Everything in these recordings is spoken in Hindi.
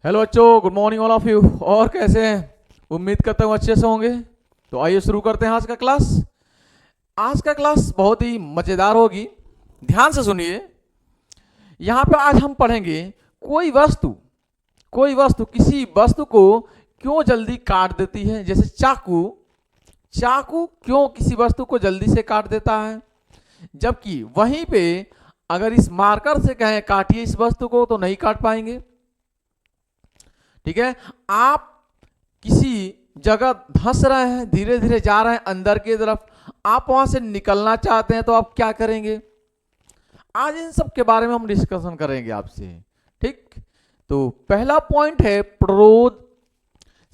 हेलो बच्चों, good morning all of you. और कैसे हैं? उम्मीद करता हूँ अच्छे से होंगे। तो आइए शुरू करते हैं आज का क्लास। आज का क्लास बहुत ही मज़ेदार होगी। ध्यान से सुनिए। यहाँ पे आज हम पढ़ेंगे कोई वस्तु किसी वस्तु को क्यों जल्दी काट देती है। जैसे चाकू चाकू क्यों किसी वस्तु को जल्दी से काट देता है, जबकि वहीं पे अगर इस मार्कर से कहें काटिए इस वस्तु को तो नहीं काट पाएंगे। ठीक है। आप किसी जगह धंस रहे हैं, धीरे धीरे जा रहे हैं अंदर की तरफ, आप वहां से निकलना चाहते हैं तो आप क्या करेंगे? आज इन सब के बारे में हम डिस्कशन करेंगे आपसे। ठीक। तो पहला पॉइंट है प्रतिरोध।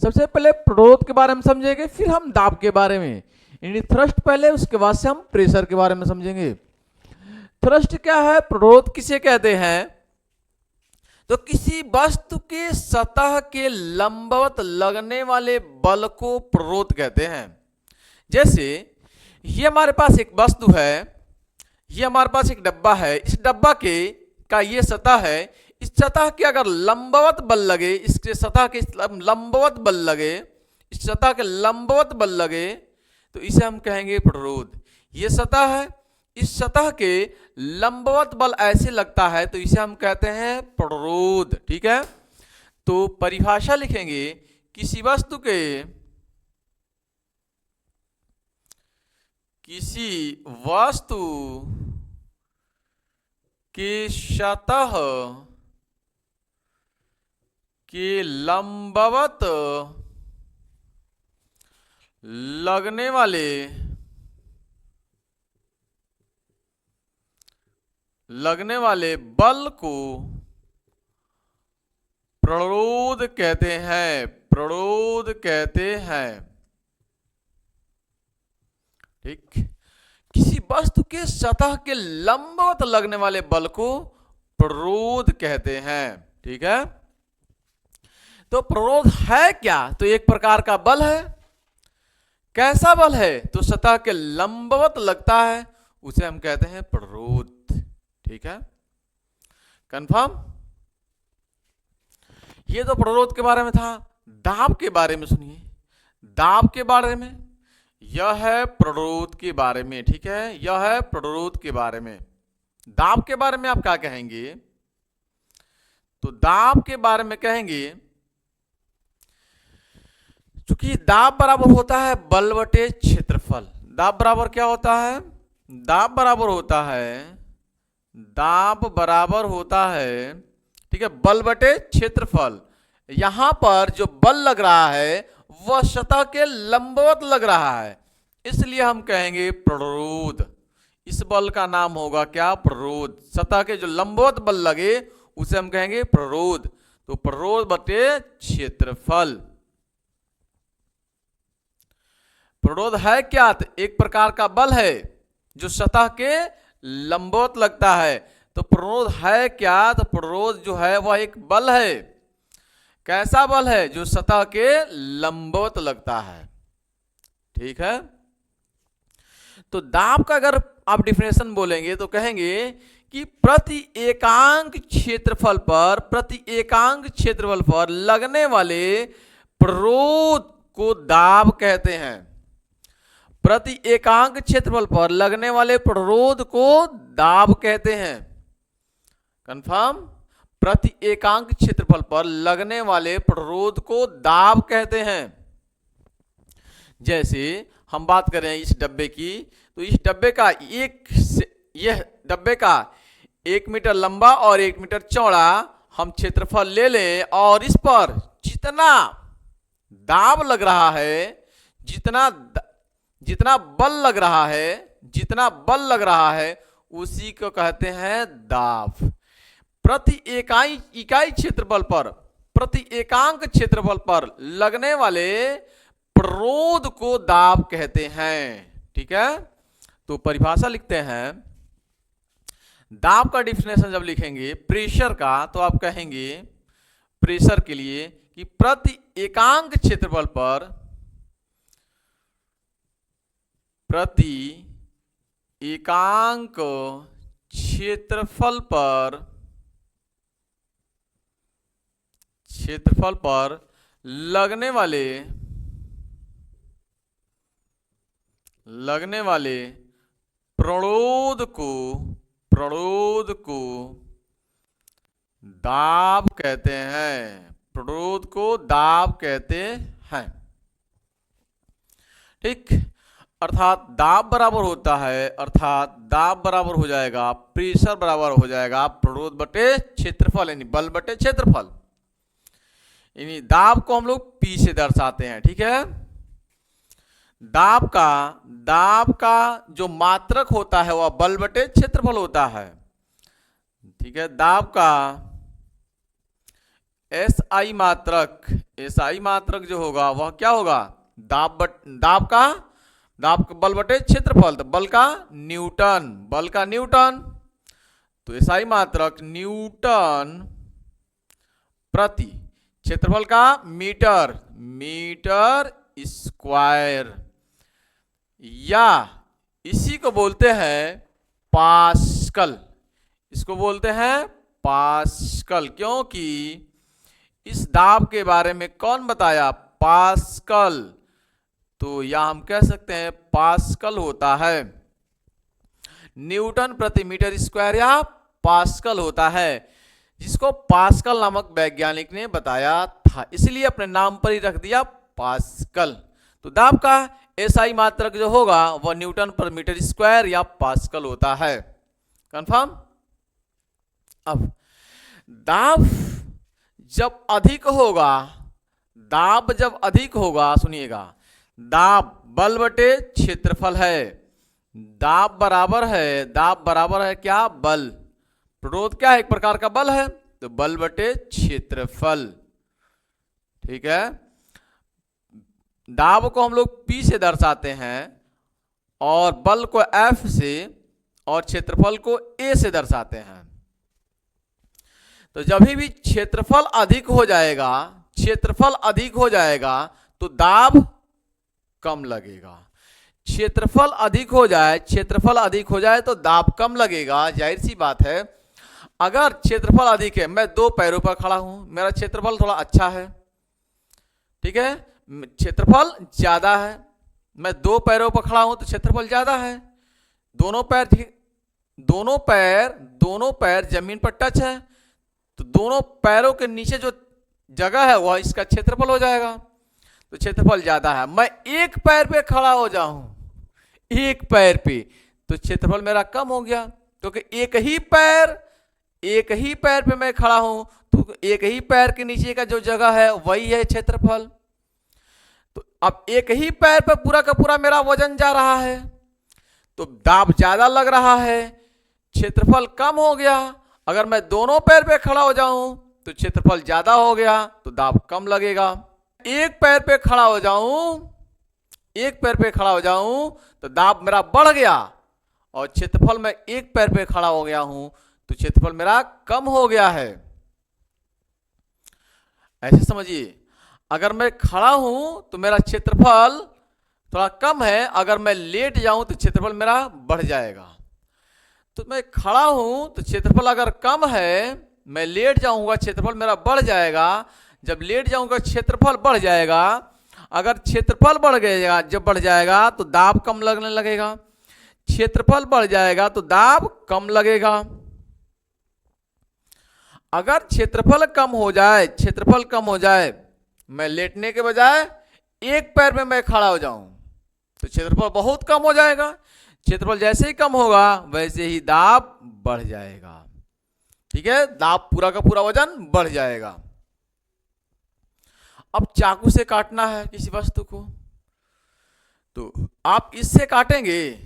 सबसे पहले प्रतिरोध के बारे में समझेंगे, फिर हम दाब के बारे में, यानी थ्रस्ट पहले, उसके बाद से हम प्रेशर के बारे में समझेंगे। थ्रस्ट क्या है, प्रतिरोध किसे कहते हैं? तो किसी वस्तु के सतह के लंबवत लगने वाले बल को प्रतिरोध कहते हैं। जैसे ये हमारे पास एक वस्तु है, ये हमारे पास एक डब्बा है, इस डब्बा के का ये सतह है, इस सतह के अगर लंबवत बल लगे, इसके सतह के लंबवत बल लगे, इस सतह के लंबवत बल लगे तो इसे हम कहेंगे प्रतिरोध। ये सतह है, इस सतह के लंबवत बल ऐसे लगता है तो इसे हम कहते हैं प्रतिरोध। ठीक है। तो परिभाषा लिखेंगे, किसी वस्तु के सतह के लंबवत लगने वाले बल को प्रतिरोध कहते हैं। प्रतिरोध कहते हैं। ठीक। किसी वस्तु के सतह के लंबवत लगने वाले बल को प्रतिरोध कहते हैं। ठीक है। तो प्रतिरोध है क्या? तो एक प्रकार का बल है। कैसा बल है? तो सतह के लंबवत लगता है, उसे हम कहते हैं प्रतिरोध। ठीक है। कंफर्म? ये तो प्रतिरोध के बारे में था। दाब के बारे में सुनिए। दाब के बारे में, यह है प्रतिरोध के बारे में। ठीक है, यह है प्रतिरोध के बारे में। दाब के बारे में आप क्या कहेंगे? तो दाब के बारे में कहेंगे, चूंकि दाब बराबर होता है बल बटे क्षेत्रफल। दाब बराबर क्या होता है? दाब बराबर होता है, दाब बराबर होता है, ठीक है, बल बटे क्षेत्रफल। यहां पर जो बल लग रहा है वह सतह के लंबवत लग रहा है, इसलिए हम कहेंगे प्रतिरोध। इस बल का नाम होगा क्या? प्रतिरोध। सतह के जो लंबवत बल लगे उसे हम कहेंगे प्रतिरोध। तो प्रतिरोध बटे क्षेत्रफल। प्रतिरोध है क्या? तो एक प्रकार का बल है जो सतह के लंबवत लगता है। तो प्रतिरोध है क्या? तो प्रतिरोध जो है वह एक बल है। कैसा बल है? जो सतह के लंबवत लगता है। ठीक है। तो दाब का अगर आप डिफिनेशन बोलेंगे तो कहेंगे कि प्रति एकांक क्षेत्रफल पर लगने वाले प्रतिरोध को दाब कहते हैं। प्रति एकांक क्षेत्रफल पर लगने वाले प्रतिरोध को दाब कहते हैं। कंफर्म? प्रति एकांक क्षेत्रफल पर लगने वाले प्रतिरोध को दाब कहते हैं। जैसे हम बात करें इस डब्बे की, तो इस डब्बे का यह डब्बे का 1 मीटर लंबा और 1 मीटर चौड़ा हम क्षेत्रफल ले लें और इस पर जितना दाब लग रहा है, जितना बल लग रहा है उसी को कहते हैं दाब। प्रति इकाई क्षेत्रफल पर, प्रति एकांक क्षेत्रफल पर लगने वाले प्रतिरोध को दाब कहते हैं। ठीक है। तो परिभाषा लिखते हैं। दाब का डिफिनेशन जब लिखेंगे प्रेशर का, तो आप कहेंगे प्रेशर के लिए कि प्रति एकांक क्षेत्रफल पर, प्रति एकांक क्षेत्रफल पर क्षेत्रफल पर लगने वाले प्रणोद को दाब कहते हैं। प्रणोद को दाब कहते हैं। ठीक, अर्थात दाब बराबर हो जाएगा, प्रेशर बराबर हो जाएगा प्रणोद बटे क्षेत्रफल, यानी बल बटे क्षेत्रफल। यानी दाब को हम लोग P से दर्शाते हैं। ठीक है, दाब का जो मात्रक होता है वह बल बटे क्षेत्रफल होता है। ठीक है, दाब का SI मात्रक जो होगा वह क्या होगा, दाब का बल बटे क्षेत्रफल, तो बल का न्यूटन, तो SI मात्रक न्यूटन प्रति क्षेत्रफल का मीटर स्क्वायर, या इसी को बोलते हैं पास्कल। इसको बोलते हैं पास्कल, क्योंकि इस दाब के बारे में कौन बताया, पास्कल। तो या हम कह सकते हैं पास्कल होता है, न्यूटन प्रति मीटर स्क्वायर या पास्कल होता है, जिसको पास्कल नामक वैज्ञानिक ने बताया था, इसलिए अपने नाम पर ही रख दिया पास्कल। तो दाब का SI मात्रक जो होगा वह न्यूटन पर मीटर स्क्वायर या पास्कल होता है। कंफर्म। अब दाब जब अधिक होगा, सुनिएगा, दाब बल बटे क्षेत्रफल है, दाब बराबर है क्या, बल। प्रणोद क्या है, एक प्रकार का बल है, तो बल बटे क्षेत्रफल। ठीक है, दाब को हम लोग P से दर्शाते हैं और बल को F से और क्षेत्रफल को A से दर्शाते हैं। तो जब भी क्षेत्रफल अधिक हो जाएगा तो दाब कम लगेगा। क्षेत्रफल अधिक हो जाए तो दाब कम लगेगा, जाहिर सी बात है। अगर क्षेत्रफल अधिक है, मैं 2 पैरों पर खड़ा हूं, मेरा क्षेत्रफल थोड़ा अच्छा है, ठीक है, क्षेत्रफल ज्यादा है, मैं 2 पैरों पर खड़ा हूं तो क्षेत्रफल ज्यादा है, दोनों पैर जमीन पर टच है, तो दोनों पैरों के नीचे जो जगह है वह इसका क्षेत्रफल हो जाएगा, तो क्षेत्रफल ज्यादा है। मैं 1 पैर पे खड़ा हो जाऊं, 1 पैर पे, तो क्षेत्रफल मेरा कम हो गया, क्योंकि एक ही पैर पे मैं खड़ा हूं, तो एक ही पैर के नीचे का जो जगह है वही है क्षेत्रफल। तो अब एक ही पैर पे पूरा का पूरा मेरा वजन जा रहा है, तो दाब ज्यादा लग रहा है, क्षेत्रफल कम हो गया। अगर मैं दोनों पैर पे खड़ा हो जाऊं तो क्षेत्रफल ज्यादा हो गया, तो दाब कम लगेगा। एक पैर पे खड़ा हो जाऊं तो दाब मेरा बढ़ गया, और क्षेत्रफल में 1 पैर पे खड़ा हो गया हूं तो क्षेत्रफल मेरा कम हो गया है। ऐसे समझिए, अगर मैं खड़ा हूं तो मेरा क्षेत्रफल थोड़ा कम है, अगर मैं लेट जाऊं तो क्षेत्रफल मेरा बढ़ जाएगा। तो मैं खड़ा हूं तो क्षेत्रफल अगर कम है, मैं लेट जाऊंगा क्षेत्रफल मेरा बढ़ जाएगा, जब लेट जाऊंगा क्षेत्रफल बढ़ जाएगा, अगर क्षेत्रफल बढ़ जाएगा तो दाब कम लगने लगेगा, क्षेत्रफल बढ़ जाएगा तो दाब कम लगेगा। अगर क्षेत्रफल कम हो जाए, मैं लेटने के बजाय 1 पैर में मैं खड़ा हो जाऊं तो क्षेत्रफल बहुत कम हो जाएगा, क्षेत्रफल जैसे ही कम होगा वैसे ही दाब बढ़ जाएगा। ठीक है, दाब पूरा का पूरा वजन बढ़ जाएगा। अब चाकू से काटना है किसी वस्तु को, तो आप इससे काटेंगे,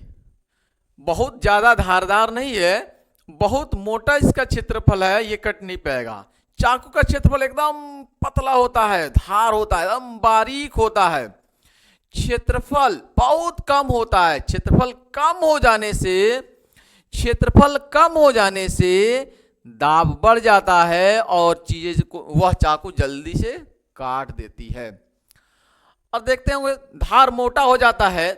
बहुत ज्यादा धारदार नहीं है, बहुत मोटा इसका क्षेत्रफल है, ये कट नहीं पाएगा। चाकू का क्षेत्रफल एकदम पतला होता है, धार होता है, एकदम बारीक होता है, क्षेत्रफल बहुत कम होता है। क्षेत्रफल कम हो जाने से दाब बढ़ जाता है और चीजें को वह चाकू जल्दी से काट देती है। और देखते होंगे धार मोटा हो जाता है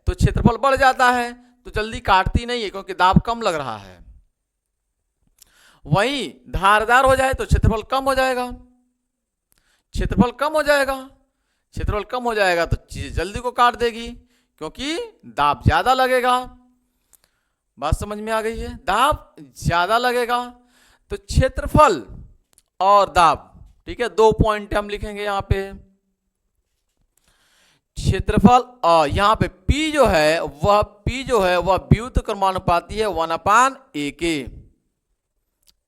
तो क्षेत्रफल बढ़ जाता है, तो जल्दी काटती नहीं है क्योंकि दाब कम लग रहा है। वहीं धारदार हो जाए तो क्षेत्रफल कम हो जाएगा, क्षेत्रफल कम हो जाएगा, क्षेत्रफल कम हो जाएगा तो चीज जल्दी को काट देगी क्योंकि दाब ज्यादा लगेगा। बात समझ में आ गई है? दाब ज्यादा लगेगा तो क्षेत्रफल और दाब, ठीक है, 2 पॉइंट हम लिखेंगे यहां पे। क्षेत्रफल और यहां पे P जो है वह व्युत्त क्रमानुपाती है 1/a के,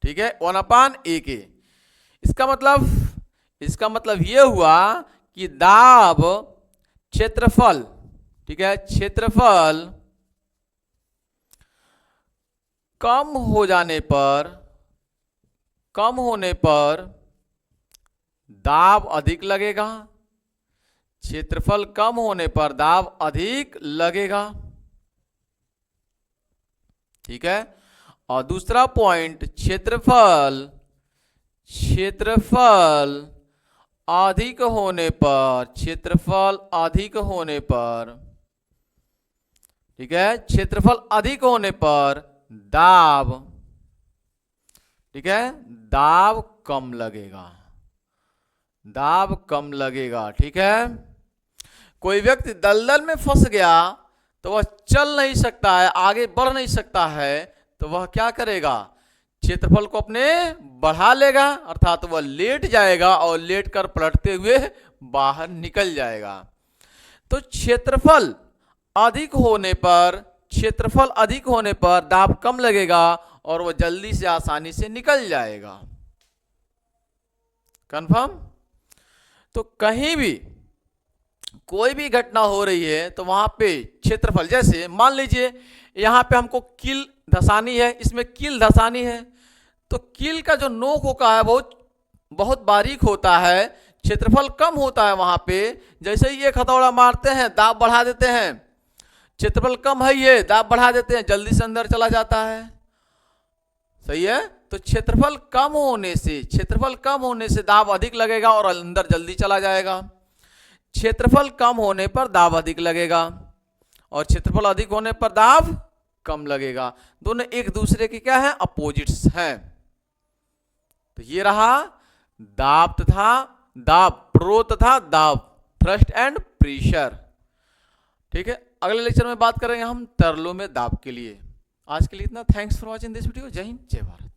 ठीक है, 1/a के। इसका मतलब ये हुआ कि दाब क्षेत्रफल, ठीक है, क्षेत्रफल कम होने पर दाब अधिक लगेगा, क्षेत्रफल कम होने पर दाब अधिक लगेगा, ठीक है। और दूसरा पॉइंट, क्षेत्रफल अधिक होने पर, ठीक है, क्षेत्रफल अधिक होने पर दाब, ठीक है, दाब कम लगेगा, ठीक है। कोई व्यक्ति दलदल में फंस गया तो वह चल नहीं सकता है, आगे बढ़ नहीं सकता है, तो वह क्या करेगा? क्षेत्रफल को अपने बढ़ा लेगा, अर्थात वह लेट जाएगा और लेट कर पलटते हुए बाहर निकल जाएगा। तो क्षेत्रफल अधिक होने पर दाब कम लगेगा और वह जल्दी से आसानी से निकल जाएगा। कंफर्म? तो कहीं भी कोई भी घटना हो रही है तो वहां पे क्षेत्रफल, जैसे मान लीजिए यहां पे हमको कील धसानी है, इसमें कील धसानी है, तो कील का जो नोक होता है बहुत बारीक होता है, क्षेत्रफल कम होता है वहां पे। जैसे ही एक हथौड़ा मारते हैं दाब बढ़ा देते हैं, क्षेत्रफल कम है, ये दाब बढ़ा देते हैं, जल्दी से अंदर चला जाता है। सही है? तो क्षेत्रफल कम होने से दाब अधिक लगेगा और अंदर जल्दी चला जाएगा। क्षेत्रफल कम होने पर दाब अधिक लगेगा और क्षेत्रफल अधिक होने पर दाब कम लगेगा। दोनों एक दूसरे के क्या है? अपोजिट्स हैं। तो ये रहा दाब प्रो तथा दाब, थ्रस्ट एंड प्रेशर, ठीक है। अगले लेक्चर में बात करेंगे हम तरलों में दाब के लिए। आज के लिए इतना। Thanks for watching this video. जय हिंद, जय भारत।